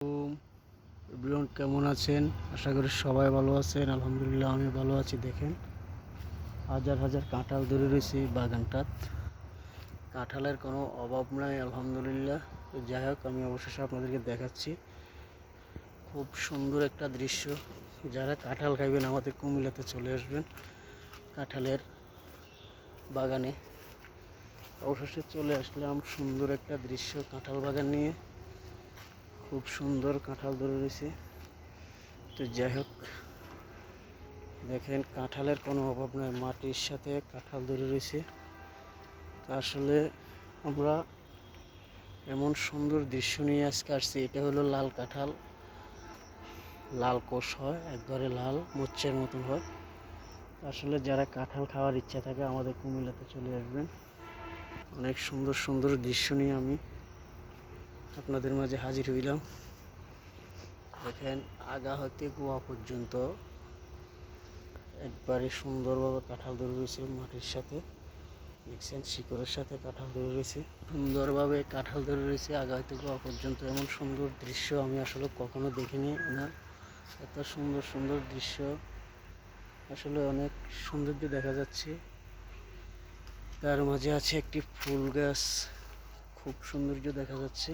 Everyone কেমন আছেন? আশা করি সবাই ভালো আছেন। আলহামদুলিল্লাহ আমি ভালো আছি। দেখেন হাজার হাজার কাঁঠাল ধরে রয়েছে বাগানটাত। কাঁঠালের কোনো অভাব নাই আলহামদুলিল্লাহ। তো যাই হোক, আমি অবশেষে আপনাদেরকে দেখাচ্ছি খুব সুন্দর একটা দৃশ্য। যারা কাঁঠাল খাইবেন আমাদের কুমিল্লাতে চলে আসবেন কাঁঠালের বাগানে। অবশেষে চলে আসলাম সুন্দর একটা দৃশ্য কাঁঠাল বাগান নিয়ে। খুব সুন্দর কাঁঠাল ধরে রয়েছে। তো যাই হোক, দেখেন কাঁঠালের কোনো অভাব নয়, মাটির সাথে কাঁঠাল ধরে রয়েছে। তো আসলে আমরা এমন সুন্দর দৃশ্য নিয়ে আজকে আসছি। এটা হলো লাল কাঁঠাল, লাল কোষ হয়, একবারে লাল মোচ্চের মতন হয়। আসলে যারা কাঁঠাল খাওয়ার ইচ্ছা থাকে আমাদের কুমিল্লাতে চলে আসবেন। অনেক সুন্দর সুন্দর দৃশ্য নিয়ে আমি আপনাদের মাঝে হাজির হইলাম। দেখেন আগা হতে গোয়া পর্যন্ত একবারে সুন্দরভাবে কাঁঠাল ধরে রয়েছে মাটির সাথে। দেখছেন শিকড়ের সাথে কাঁঠাল ধরে রয়েছে, সুন্দরভাবে কাঁঠাল ধরে রয়েছে আগা হতে গোয়া পর্যন্ত। এমন সুন্দর দৃশ্য আমি আসলে কখনো দেখিনি না। এত সুন্দর সুন্দর দৃশ্য, আসলে অনেক সৌন্দর্য দেখা যাচ্ছে। তার মাঝে আছে একটি ফুল গাছ, খুব সৌন্দর্য দেখা যাচ্ছে,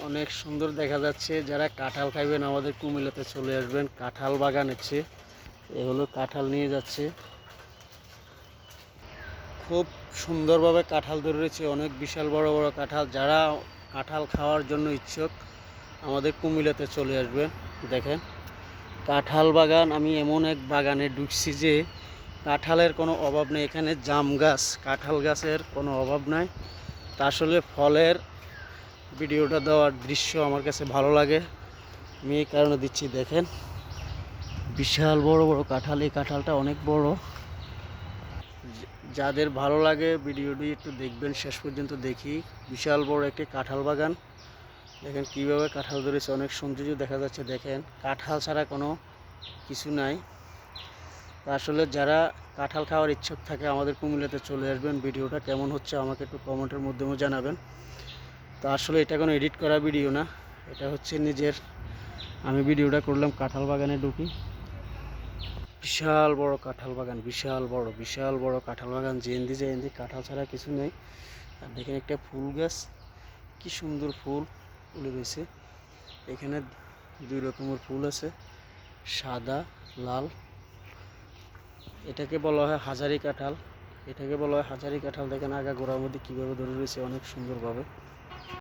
অনেক সুন্দর দেখা যাচ্ছে। যারা কাঁঠাল খাইবেন আমাদের কুমিল্লাতে চলে আসবেন। কাঁঠাল বাগান আছে, এ হলো কাঁঠাল নিয়ে যাচ্ছে। খুব সুন্দরভাবে কাঁঠাল ধরে রয়েছে, অনেক বিশাল বড় বড় কাঁঠাল। যারা কাঁঠাল খাওয়ার জন্য ইচ্ছুক আমাদের কুমিল্লাতে চলে আসবেন। দেখেন কাঁঠাল বাগান, আমি এমন এক বাগানে ঢুকছি যে কাঁঠালের কোনো অভাব নেই। এখানে জাম গাছ, কাঁঠাল গাছের কোনো অভাব নাই। তা আসলে ফলের ভিডিওটা দেওয়ার দৃশ্য আমার কাছে ভালো লাগে, আমি এই কারণে দিচ্ছি। দেখেন বিশাল বড় বড় কাঁঠাল, এই কাঁঠালটা অনেক বড়। যাদের ভালো লাগে ভিডিওটি একটু দেখবেন শেষ পর্যন্ত। দেখি বিশাল বড় একটি কাঁঠাল বাগান। দেখেন কীভাবে কাঁঠাল ধরেছে, অনেক সৌন্দর্য দেখা যাচ্ছে। দেখেন কাঁঠাল ছাড়া কোনো কিছু নাই। আসলে যারা কাঁঠাল খাওয়ার ইচ্ছুক থাকে আমাদের কুমিল্লাতে চলে আসবেন। ভিডিওটা কেমন হচ্ছে আমাকে একটু কমেন্টের মাধ্যমে জানাবেন। তো আসলে এটা কোনো এডিট করা ভিডিও না, এটা হচ্ছে নিজের, আমি ভিডিওটা করলাম কাঁঠাল বাগানে ঢুকি। বিশাল বড় কাঁঠাল বাগান, বিশাল বড় বিশাল বড় কাঁঠাল বাগান। জেন্দি জেন্দি কাঁঠাল ছাড়া কিছু নেই। আর দেখেন একটা ফুল গাছ, কি সুন্দর ফুল ফুলে রয়েছে। এখানে দুই রকমের ফুল আছে, সাদা লাল। এটাকে বলা হয় হাজারি কাঁঠাল, এটাকে বলা হয় হাজারি কাঁঠাল। দেখেন আগা গোড়ার মধ্যে কীভাবে ধরে রয়েছে অনেক সুন্দরভাবে।